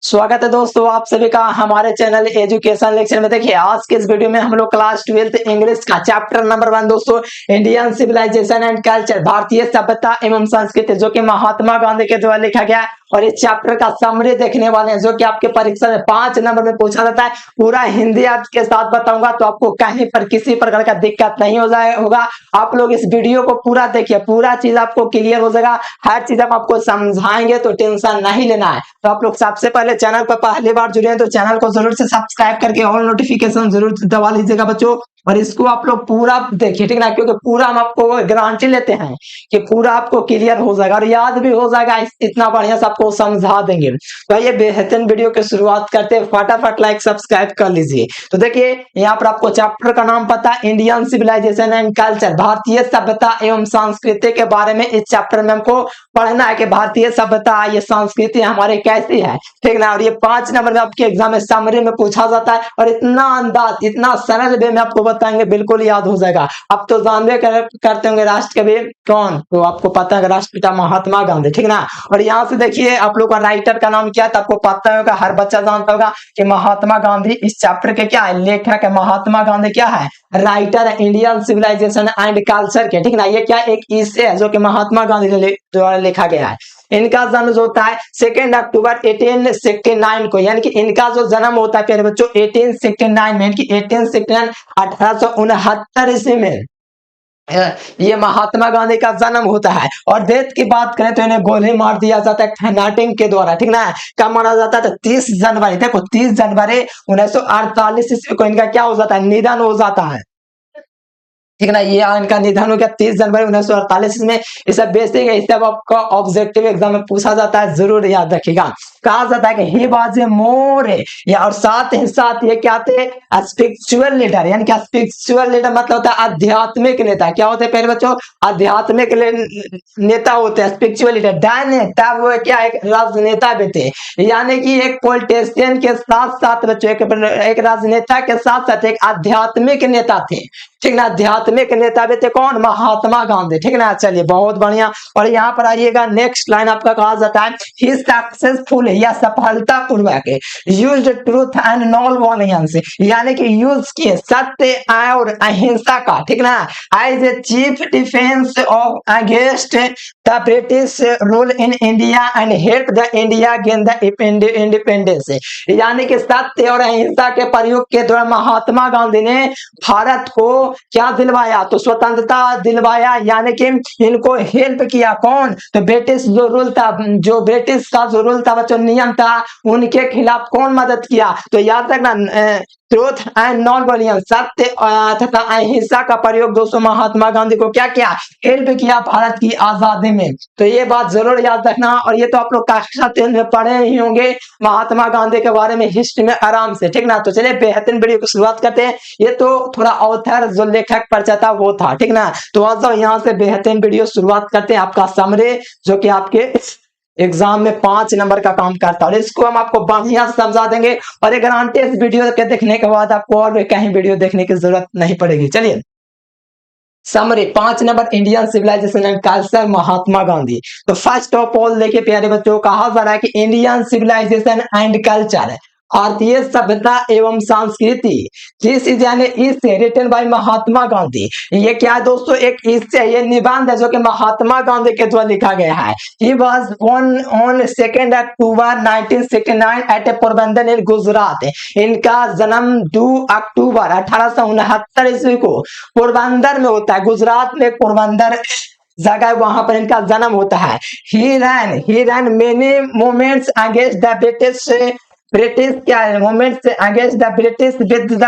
स्वागत है दोस्तों आप सभी का हमारे चैनल एजुकेशन लेक्चर में। देखिए आज के इस वीडियो में हम लोग क्लास 12th इंग्लिश का चैप्टर नंबर 1 दोस्तों इंडियन सिविलाइजेशन एंड कल्चर, भारतीय सभ्यता एवं संस्कृति, जो कि महात्मा गांधी के द्वारा लिखा गया है। और इस चैप्टर का समरी देखने वाले हैं, जो कि आपके परीक्षा में 5 नंबर में पूछा जाता है। पूरा हिंदी आपके साथ बताऊंगा, तो आपको कहीं पर किसी प्रकार का दिक्कत नहीं होगा। आप लोग इस वीडियो को पूरा देखिए, पूरा चीज आपको क्लियर हो जाएगा। हर चीज हम आपको समझाएंगे, तो टेंशन नहीं लेना है। तो आप लोग सबसे पहले चैनल पर पहली बार जुड़े हैं तो चैनल को जरूर से सब्सक्राइब करके ऑल नोटिफिकेशन जरूर दबा लीजिएगा बच्चों। और इसको आप लोग पूरा देखिए, ठीक ना, क्योंकि पूरा हम आपको गारंटी लेते हैं कि पूरा आपको क्लियर हो जाएगा और याद भी हो जाएगा। इतना बढ़िया से आपको समझा देंगे। तो ये बेहतरीन वीडियो की शुरुआत करते हैं, फटाफट लाइक सब्सक्राइब कर लीजिए। तो देखिए यहाँ पर आपको चैप्टर का नाम पता है, इंडियन सिविलाइजेशन एंड कल्चर, भारतीय सभ्यता एवं संस्कृति के बारे में इस चैप्टर में हमको पढ़ना है कि भारतीय सभ्यता, ये संस्कृति हमारे कैसी है, ठीक ना। और ये 5 नंबर में आपके एग्जाम में समरी में पूछा जाता है और इतना अंदाज, इतना सरल वे में आपको बताएंगे, बिल्कुल याद हो जाएगा। अब तो जानबे करते होंगे राष्ट्र कवि कौन, तो आपको पता है राष्ट्रपिता महात्मा गांधी, ठीक ना। और यहाँ से देखिए आप लोग का राइटर का नाम क्या है, तो आपको पता होगा, हर बच्चा जानता होगा कि महात्मा गांधी इस चैप्टर के क्या है, लेखक है। महात्मा गांधी क्या है, राइटर है इंडियन सिविलाइजेशन एंड कल्चर के, ठीक ना। ये क्या एक इससे है जो कि महात्मा गांधी द्वारा लिखा गया है। इनका जन्म जो होता है 2 अक्टूबर 1869 को, यानी कि इनका जो जन्म होता है प्यारे बच्चों 1869 में, यानी कि 1869 1869 ईस्वी में ये महात्मा गांधी का जन्म होता है। और डेथ की बात करें तो इन्हें गोली मार दिया जाता है खैनाटिंग के द्वारा, ठीक ना। कब माना जाता है, 30 जनवरी, देखो 30 जनवरी 1948 ईस्वी को इनका क्या हो जाता है, निधन हो जाता है, ठीक ना। ये इनका निधन हो गया 30 जनवरी 1948 में। इसे बेसिक है, इसे आपका ऑब्जेक्टिव एग्जाम में पूछा जाता है, जरूर याद रखिएगा। कहा जाता है कि ही वाज ए मोर, या और साथ ही साथ ये क्या थे, स्पिरिचुअल लीडर, यानी कि स्पिरिचुअल लीडर मतलब होता है आध्यात्मिक नेता। क्या होते हैं पहले बच्चों, आध्यात्मिक नेता होते हैं स्पिरिचुअल लीडर। नेता वो क्या, एक राजनेता भी थे, यानी कि एक पॉलिटिशियन के साथ साथ बच्चों एक राजनेता के साथ साथ एक आध्यात्मिक नेता थे, ठीक ना। आध्यात्मिक नेता भी थे कौन, महात्मा गांधी, ठीक ना। चलिए बहुत बढ़िया। और यहाँ पर आइएगा, नेक्स्ट लाइन आपका कहा जाता है ही सक्सेसफुल, या सफलता पूर्वक used truth and non violence, यानी कि यूज किए सत्य और अहिंसा का, ठीक ना, as a chief defence of against the British rule in India and help the India gain the independence, यानी कि सत्य और अहिंसा के प्रयोग के द्वारा महात्मा गांधी ने भारत को क्या दिलवाया, तो स्वतंत्रता दिलवाया, यानी कि इनको हेल्प किया कौन, तो ब्रिटिश जो रूल था, जो ब्रिटिश का जो रूल था बच्चों, नियम था, उनके खिलाफ कौन मदद किया, तो याद रखना ट्रूथ एंड नॉन वायलेंस, सत्य तथा अहिंसा का प्रयोग दोस्तों महात्मा गांधी को क्या किया, हेल्प किया भारत की आजादी में। तो ये बात जरूर याद रखना। और ये तो आप लोग कक्षा 10 में पढ़े ही होंगे महात्मा गांधी के बारे में हिस्ट्री में आराम से, ठीक ना। तो चलिए बेहतरीन वीडियो की शुरुआत करते हैं। ये तो थोड़ा ऑथर जो लेखक परिचय था वो था, ठीक ना। तो आज यहाँ से बेहतरीन वीडियो शुरुआत करते हैं। आपका समरी जो कि आपके एग्जाम में 5 नंबर का काम करता है, और इसको हम आपको बढ़िया समझा देंगे। और एक गारंटी इस वीडियो के देखने के बाद आपको और भी कहीं वीडियो देखने की जरूरत नहीं पड़ेगी। चलिए summary 5 number Indian civilization and culture, Mahatma Gandhi. तो फर्स्ट ऑफ ऑल देखिए प्यारे बच्चों, कहा जा रहा है कि इंडियन सिविलाइजेशन एंड कल्चर, भारतीय सभ्यता एवं संस्कृति, दिस इज एन इसे रिटन बाय महात्मा गांधी। ये क्या है दोस्तों, एक इससे ये निबंध है जो कि महात्मा गांधी के द्वारा लिखा गया है। He was born on 2 October 1969 at Porbandar in Gujarat. इनका जन्म 2 अक्टूबर 1869 ईस्वी को पोरबंदर में होता है, गुजरात में पोरबंदर जगह, वहां पर इनका जन्म होता है। He ran many movements against the British क्या है, movements against the British with the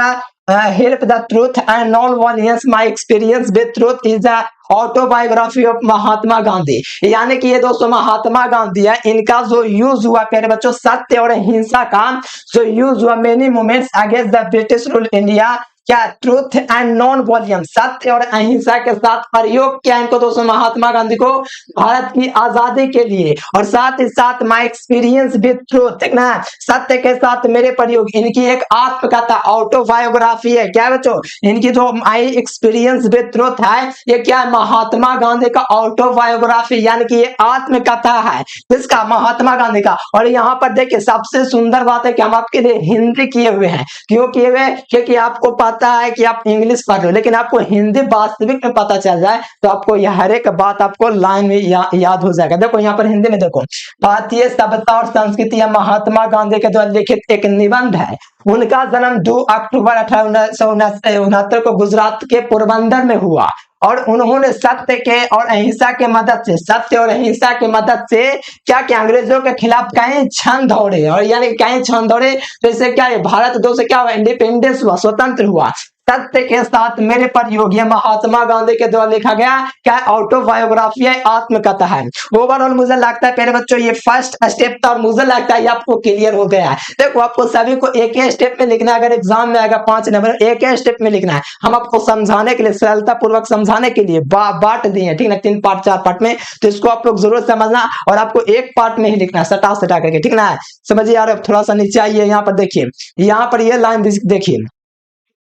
help the truth and non violence, my experience with truth is the autobiography of Mahatma Gandhi. यानी कि ये दोस्तों महात्मा गांधी है, इनका जो यूज हुआ प्यारे बच्चों सत्य और अहिंसा का जो यूज हुआ, many movements against the British rule India, क्या ट्रूथ एंड नॉन वॉल्यूम, सत्य और अहिंसा के साथ प्रयोग किया इनको दोस्तों महात्मा गांधी को भारत की आजादी के लिए। और साथ ही साथ माई एक्सपीरियंस विद ट्रूथ, ठीक ना, सत्य के साथ मेरे प्रयोग, इनकी एक आत्मकथा ऑटोबायोग्राफी है। क्या बच्चों, इनकी जो माई एक्सपीरियंस विद ट्रूथ है ये क्या है, महात्मा गांधी का ऑटोबायोग्राफी, यानी कि ये आत्मकथा है किसका, महात्मा गांधी का। और यहाँ पर देखिए सबसे सुंदर बात है कि हम आपके लिए हिंदी किए हुए हैं। क्यों किए हुए, क्योंकि आपको पता है कि आप इंग्लिश पढ़ रहे हो, लेकिन आपको हिंदी वास्तविक में पता चल जाए तो आपको यह हर एक बात आपको लाइन में याद हो जाएगा। देखो यहाँ पर हिंदी में देखो, भारतीय सभ्यता और संस्कृति महात्मा गांधी के द्वारा लिखित एक निबंध है। उनका जन्म 2 अक्टूबर 1869 को गुजरात के पोरबंदर में हुआ और उन्होंने सत्य के और अहिंसा के मदद से, सत्य और अहिंसा की मदद से क्या क्या अंग्रेजों के खिलाफ कई क्षण दौड़े। और यानी कई क्षण दौड़े तो इससे क्या है, भारत दो से क्या हुआ, इंडिपेंडेंस हुआ, स्वतंत्र हुआ। सत्य के साथ मेरे प्रयोग, ये महात्मा गांधी के द्वारा लिखा गया क्या, ऑटोबायोग्राफी है, आत्मकथा है। ओवरऑल मुझे लगता है प्यारे बच्चों ये फर्स्ट स्टेप था और मुझे लगता है ये आपको क्लियर हो गया है। देखो आपको सभी को एक ही स्टेप में लिखना है, अगर एग्जाम में आएगा 5 नंबर एक ही स्टेप में लिखना है। हम आपको समझाने के लिए, सरलता पूर्वक समझाने के लिए बांट दिए, ठीक ना, 3 पार्ट 4 पार्ट में, तो इसको आप लोग जरूर समझना और आपको एक पार्ट में ही लिखना है, सटा करके, ठीक ना। समझिए यार, अब थोड़ा सा नीचे आइए, यहाँ पर देखिए, यहाँ पर ये लाइन देखिए,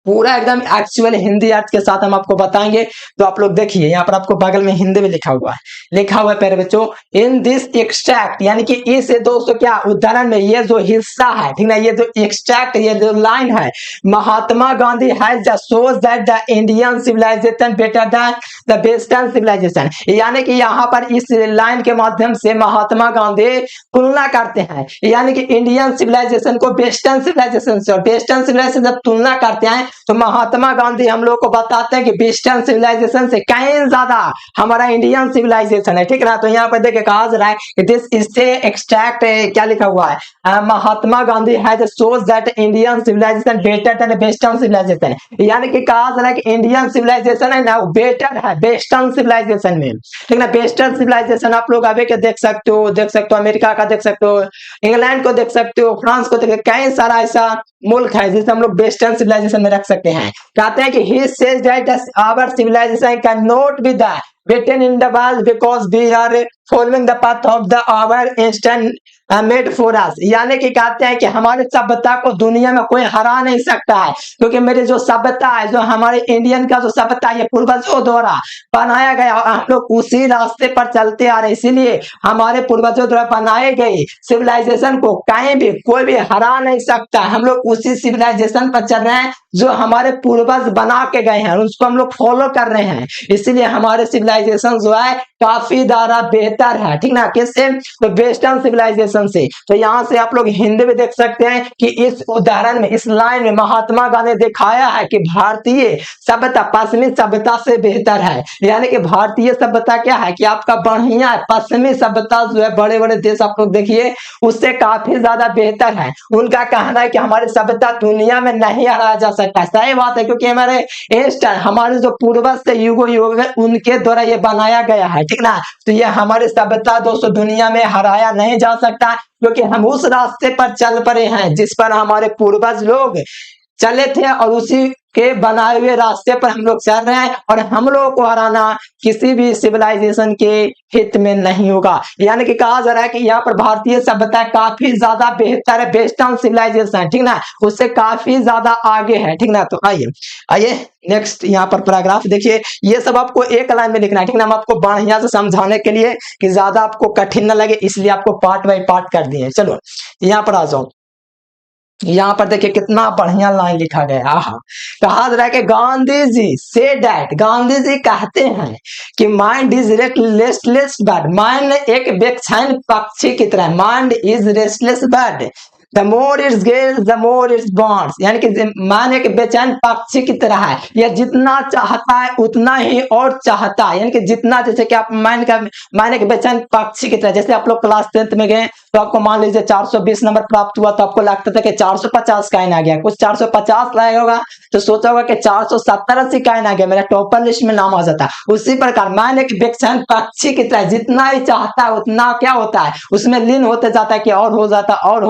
पूरा एकदम एक्चुअल हिंदी अर्थ के साथ हम आपको बताएंगे। तो आप लोग देखिए यहाँ पर आपको बगल में हिंदी में लिखा हुआ है प्यारे बच्चों, इन दिस एक्सट्रैक्ट, यानी कि इस दोस्तों क्या उदाहरण में ये जो हिस्सा है, ठीक ना, ये जो एक्सट्रैक्ट, ये जो लाइन है, Mahatma Gandhi has shows that the Indian civilization better than the western civilization, यानी कि यहाँ पर इस लाइन के माध्यम से महात्मा गांधी तुलना करते हैं, यानी कि इंडियन सिविलाइजेशन को वेस्टर्न सिविलाइजेशन से, और वेस्टर्न सिविलाइजेशन जब तुलना करते हैं तो महात्मा गांधी हम लोग को बताते हैं कि वेस्टर्न सिविलाइजेशन से कहीं ज्यादा हमारा इंडियन सिविलाइजेशन है, ठीक ना। तो यहाँ पर देखिए कहा जा रहा है दिस इससे एक्सट्रैक्ट क्या लिखा हुआ है, Mahatma Gandhi has shows that Indian civilization better than western civilization, यानी कि कहा जा रहा है कि इंडियन सिविलाइजेशन है ना बेटर है वेस्टर्न सिविलाइजेशन में, ठीक ना। वेस्टर्न सिविलाइजेशन आप लोग अभी के देख सकते हो, अमेरिका का देख सकते हो, इंग्लैंड को देख सकते हो, फ्रांस को देख, कई सारा ऐसा मुल्क है जिसे हम लोग वेस्टर्न सिविलाइजेशन में रख सकते हैं। कहते हैं कि he says that our civilization cannot be the beaten in the world because we are following the path of the our instant made for us, यानी कि कहते हैं कि हमारे सभ्यता को दुनिया में कोई हरा नहीं सकता है, क्योंकि मेरी जो सभ्यता है, जो हमारे इंडियन का जो सभ्यता है, ये पूर्वजों द्वारा बनाया गया और हम लोग उसी रास्ते पर चलते आ रहे, इसीलिए हमारे पूर्वजों द्वारा बनाए गए सिविलाइजेशन को कहीं भी कोई भी हरा नहीं सकता। हम लोग उसी सिविलाइजेशन पर चल रहे हैं जो हमारे पूर्वज बना के गए हैं, उसको हम लोग फॉलो कर रहे हैं, इसीलिए हमारे सिविलाइजेशन जो है काफी ज्यादा बेहतर है, ठीक ना, किससे, तो वेस्टर्न सिविलाइजेशन से। तो यहाँ से आप लोग हिंदी में देख सकते हैं कि इस उदाहरण में, इस लाइन में महात्मा गांधी ने दिखाया है कि भारतीय सभ्यता पश्चिमी सभ्यता से बेहतर है, यानी कि भारतीय सभ्यता क्या है कि आपका बढ़िया है, पश्चिमी सभ्यता जो है बड़े बड़े देश आप लोग देखिए उससे काफी ज्यादा बेहतर है। उनका कहना है कि हमारी सभ्यता दुनिया में नहीं हराया जा सकता, सही बात है, क्योंकि हमारे जो पूर्वज से युगों युग में उनके द्वारा ये बनाया गया है, ठीक ना। तो ये हमारी सभ्यता दोस्तों दुनिया में हराया नहीं जा सकता, क्योंकि हम उस रास्ते पर चल पड़े हैं जिस पर हमारे पूर्वज लोग चले थे और उसी के बनाए हुए रास्ते पर हम लोग चल रहे हैं, और हम लोगों को हराना किसी भी सिविलाइजेशन के हित में नहीं होगा। यानी कि कहा जा रहा है कि यहाँ पर भारतीय सभ्यता काफी ज्यादा बेहतर है, वेस्टर्न सिविलाइजेशन, ठीक ना, उससे काफी ज्यादा आगे है, ठीक ना। तो आइए नेक्स्ट यहाँ पर पैराग्राफ देखिए, ये सब आपको एक लाइन में लिखना है, ठीक ना। हम आपको बढ़िया से समझाने के लिए कि ज्यादा आपको कठिन न लगे, इसलिए आपको पार्ट बाय पार्ट कर दिए। चलो यहाँ पर आ जाओ, यहाँ पर देखिए कितना बढ़िया लाइन लिखा गया। कहा जा रहा है कि गांधी जी से डैट, गांधी जी कहते हैं कि mind is restless bird, mind एक बेचैन पक्षी की तरह, mind is restless bird, the more it's gauge the more it's bonds, यानी कि मान एक बेचैन पक्षी की तरह है, यह जितना चाहता है उतना ही और चाहता है, यानी कि जितना, जैसे कि आप मान एक बेचैन पक्षी की तरह, जैसे आप लोग क्लास 10th में गए तो आपको मान लीजिए 420 नंबर प्राप्त हुआ, तो आपको लगता था कि 450 का आ गया, कुछ 450 लाया होगा तो सोचा होगा कि 470-80 का आ गया, मेरा टॉपर लिस्ट में नाम आ जाता। उसी प्रकार मान एक बेचैन पक्षी की तरह जितना ही चाहता है उतना क्या होता है उसमें लीन होते जाता है कि और हो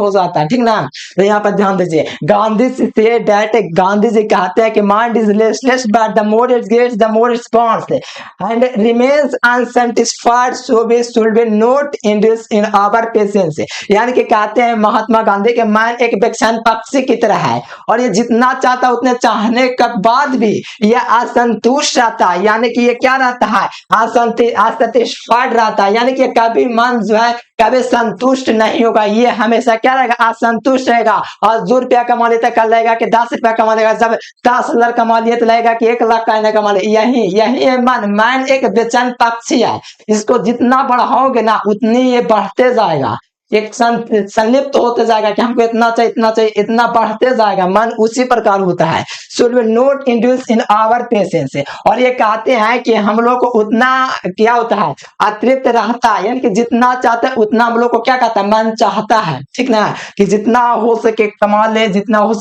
जाता, ठीक ना। तो यहाँ पर ध्यान दीजिए, गांधी से दैट, गांधी जी कहते हैं कि mind is restless but the more it gets the more it wants and remains unsatisfied, so we should be not induce in our patience. यानी कि कहते हैं महात्मा गांधी के माइंड एक बेचैन पक्षी की तरह है और ये जितना चाहता है उतने चाहने के बाद भी ये असंतुष्ट रहता है। यानी कि ये क्या रहता है, असैटिस्फाइड रहता है। यानी कि कभी मन जो है कभी संतुष्ट नहीं होगा, ये हमेशा क्या रहेगा, असंतुष्ट रहेगा। और 2 रुपया कमा लेता कल लगेगा कि 10 रुपया कमा लेगा, जब 10,000 कमा लिए तो लगेगा कि 1 लाख का कमा ले। यही यही मन एक बेचैन पक्षी है, इसको जितना बढ़ाओगे ना उतनी ये बढ़ते जाएगा, एक संलिप्त होते जाएगा कि हमको इतना चाहिए इतना चाहिए, इतना बढ़ते जाएगा। मन उसी प्रकार होता है। Should be not induce in our patience. और ये कहते हैं कि हम लोग को उतना क्या होता है, अतृप्त रहता है। यानी कि जितना चाहते हैं उतना हम लोग को क्या कहता है, मन चाहता है, ठीक ना, कि जितना हो सके कमा ले, जितना हो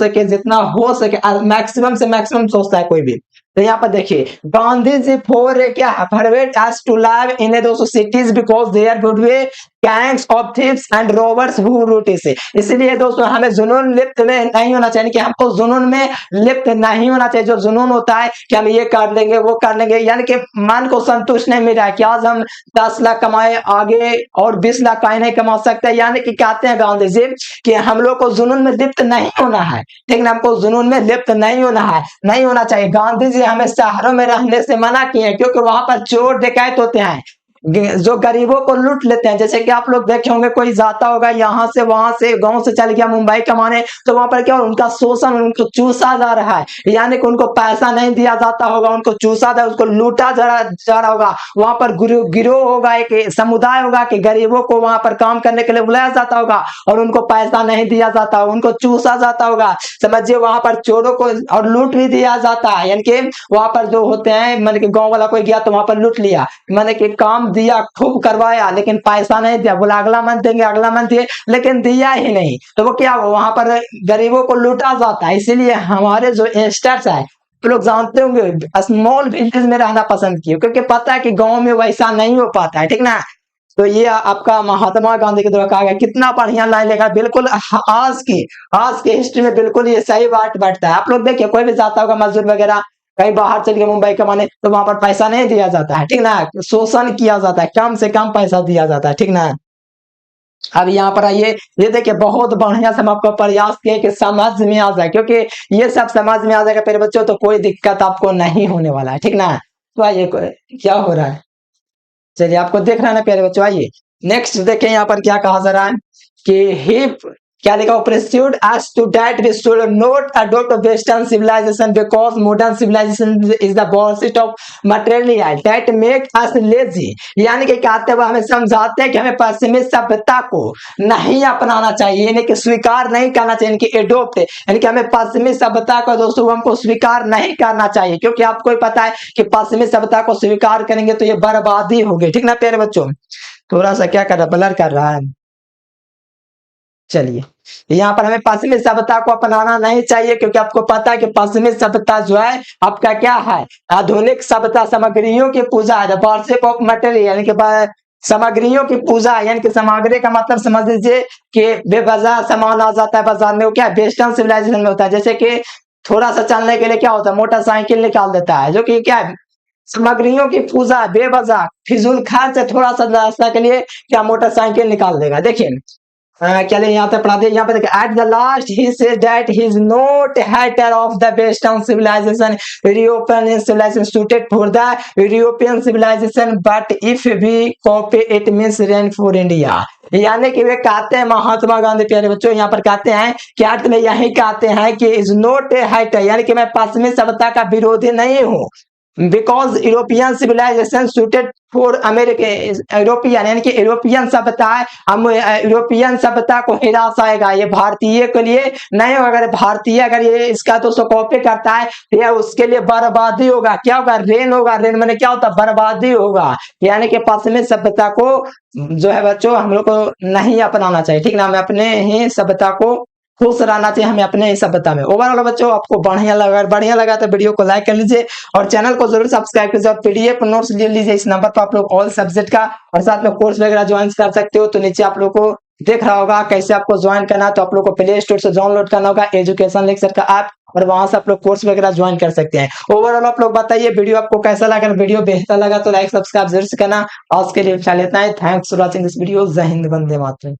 सके मैक्सिमम से मैक्सिमम सोचता है कोई भी। तो यहाँ पर देखिए, गांधी जी फॉर क्या परवेट अस टू लिव इन दोस्तों cities because there would be gangs of thieves and robbers who root it. इसलिए दोस्तों हमें जुनून लिप्त में नहीं होना चाहिए, कि हमको जुनून में लिप्त नहीं होना चाहिए। जो जुनून होता है कि हम ये कर लेंगे वो कर लेंगे, यानी कि मन को संतुष्ट नहीं मिल रहा है कि आज हम 10 लाख कमाए, आगे और 20 लाख का नहीं कमा सकते। यानी कि कहते हैं गांधी जी कि हम लोग को जुनून में लिप्त नहीं होना है, ठीक ना, हमको जुनून में लिप्त नहीं होना है, नहीं होना चाहिए। गांधी जी हमें शहरों में रहने से मना किए हैं, क्योंकि वहां पर चोर डकैत होते हैं जो गरीबों को लूट लेते हैं। जैसे कि आप लोग देखे होंगे, कोई जाता होगा यहाँ से वहां से, गांव से चल गया मुंबई कमाने, तो वहां पर क्या उनका शोषण, उनको चूसा जा रहा है, यानी कि उनको पैसा नहीं दिया जाता होगा, उनको चूसा जा, उसको लूटा जा रहा होगा। वहां पर गिरोह होगा, एक समुदाय होगा कि गरीबों को वहां पर काम करने के लिए बुलाया जाता होगा और उनको पैसा नहीं दिया जाता, उनको चूसा जाता होगा। समझिए वहां पर चोरों को और लूट भी दिया जाता है, यानी कि वहां पर जो होते हैं, मान के गांव वाला कोई गया तो वहां पर लूट लिया, मैंने कि काम दिया, खूब करवाया, लेकिन पैसा नहीं दिया, बोला अगला मंथ देंगे, अगला मंथ दिए, लेकिन दिया ही नहीं, तो वो क्या हुआ, वहां पर गरीबों को लूटा जाता है। इसीलिए हमारे जो यंगस्टर्स है, तो लोग जानते होंगे स्मॉल विलेज में रहना पसंद किए, क्योंकि पता है कि गांव में वैसा नहीं हो पाता है, ठीक ना। तो ये आपका महात्मा गांधी के द्वारा कहा गया, कितना बढ़िया लाइन लेगा, बिल्कुल आज की हिस्ट्री में बिल्कुल ये सही बात बैठता है। आप लोग देखिए, कोई भी जाता होगा मजदूर वगैरह कहीं बाहर चल के मुंबई कमाने, तो वहां पर पैसा नहीं दिया जाता है, ठीक ना, शोषण किया जाता है, कम से कम पैसा दिया जाता है, ठीक ना। अब यहाँ पर आइए, ये देखिए बहुत बढ़िया से हम आपको प्रयास किए कि समझ में आ जाए, क्योंकि ये सब समझ में आ जाएगा मेरे बच्चों, तो कोई दिक्कत आपको नहीं होने वाला है, ठीक ना। तो आइए, क्या हो रहा है, चलिए आपको देख रहा है ना प्यारे बच्चों। आइए नेक्स्ट देखें, यहाँ पर क्या कहा जा रहा है कि हिप क्या लिखा, pursued as to that we should not adopt western civilization because modern civilization is the pursuit of material that make us lazy. यानी कि कहते हुए हमें समझाते हैं कि हमें पश्चिमी सभ्यता को नहीं अपनाना चाहिए, यानी कि स्वीकार नहीं करना चाहिए, यानी कि एडोप्ट, यानी कि हमें पश्चिमी सभ्यता को दोस्तों हमको स्वीकार नहीं करना चाहिए, क्योंकि आपको ही पता है कि पश्चिमी सभ्यता को स्वीकार करेंगे तो ये बर्बादी होगी, ठीक ना प्यारे बच्चों। थोड़ा सा क्या कर रहा है, ब्लर कर रहा है। चलिए यहाँ पर हमें पश्चिमी सभ्यता को अपनाना नहीं चाहिए, क्योंकि आपको पता है कि पश्चिमी सभ्यता जो है आपका क्या है, आधुनिक सभ्यता, सामग्रियों की पूजा है, वर्शिप ऑफ मटेरियल, यानी कि सामग्रियों की पूजा, यानी कि सामग्री का मतलब समझ लीजिए कि बेवजह सामान आ जाता है बाजार में, वो क्या वेस्टर्न सिविलाइजेशन में होता है। जैसे कि थोड़ा सा चलने के लिए क्या होता है, मोटरसाइकिल निकाल देता है, जो कि क्या है, सामग्रियों की पूजा, बेवजह फिजूल खर्च, थोड़ा सा रास्ता के लिए क्या मोटरसाइकिल निकाल देगा। देखिए क्या यहाँ पे पढ़ा दिया, यहाँ पे देखिए, at the last he said that he is not hater of the western civilisation, European civilisation suited for the European civilisation, but if we copy it means rain for India. यानी कि वे कहते हैं महात्मा गांधी प्यारे बच्चों, यहाँ पर कहते हैं कि अर्थ में यही कहते हैं कि इज नॉट ए हेटर, यानी कि मैं पश्चिमी सभ्यता का विरोधी नहीं हूँ, because European civilisation suited for America, European यानी कि यूरोपियन सभ्यता है, हम यूरोपियन सभ्यता को हिरास आएगा, ये भारतीय के लिए नहीं होगा। अगर भारतीय अगर ये इसका तो कॉपी करता है तो यह उसके लिए बर्बादी होगा, क्या होगा, रेन होगा, रेन मैंने क्या होता है, बर्बादी होगा। यानी कि पश्चिमी सभ्यता को जो है बच्चों हम लोग को नहीं अपनाना चाहिए, ठीक ना, हमें अपने ही सभ्यता को खुश रहना चाहिए, हमें अपने सभ्यता में। ओवरऑल बच्चों आपको बढ़िया लगा तो वीडियो को लाइक कर लीजिए और चैनल को जरूर सब्सक्राइब कीजिए और पीडीएफ नोट्स ले लीजिए इस नंबर पर आप लोग ऑल सब्जेक्ट का, और साथ में कोर्स वगैरह ज्वाइन कर सकते हो, तो नीचे आप लोग को देख रहा होगा कैसे आपको ज्वाइन करना है। तो आप लोग को प्ले स्टोर से डाउनलोड करना होगा एजुकेशन लेक्चर का ऐप, और वहां से आप लोग कोर्स वगैरह ज्वाइन कर सकते हैं। ओवरऑल आप लोग बताइए वीडियो आपको कैसा लगा। अगर वीडियो बेहतर लगा तो लाइक सब्सक्राइब जरूर से करना। आज के लिए फिलहाल इतना ही। Thanks for watching this video. जय हिंद, वंदे मातरम।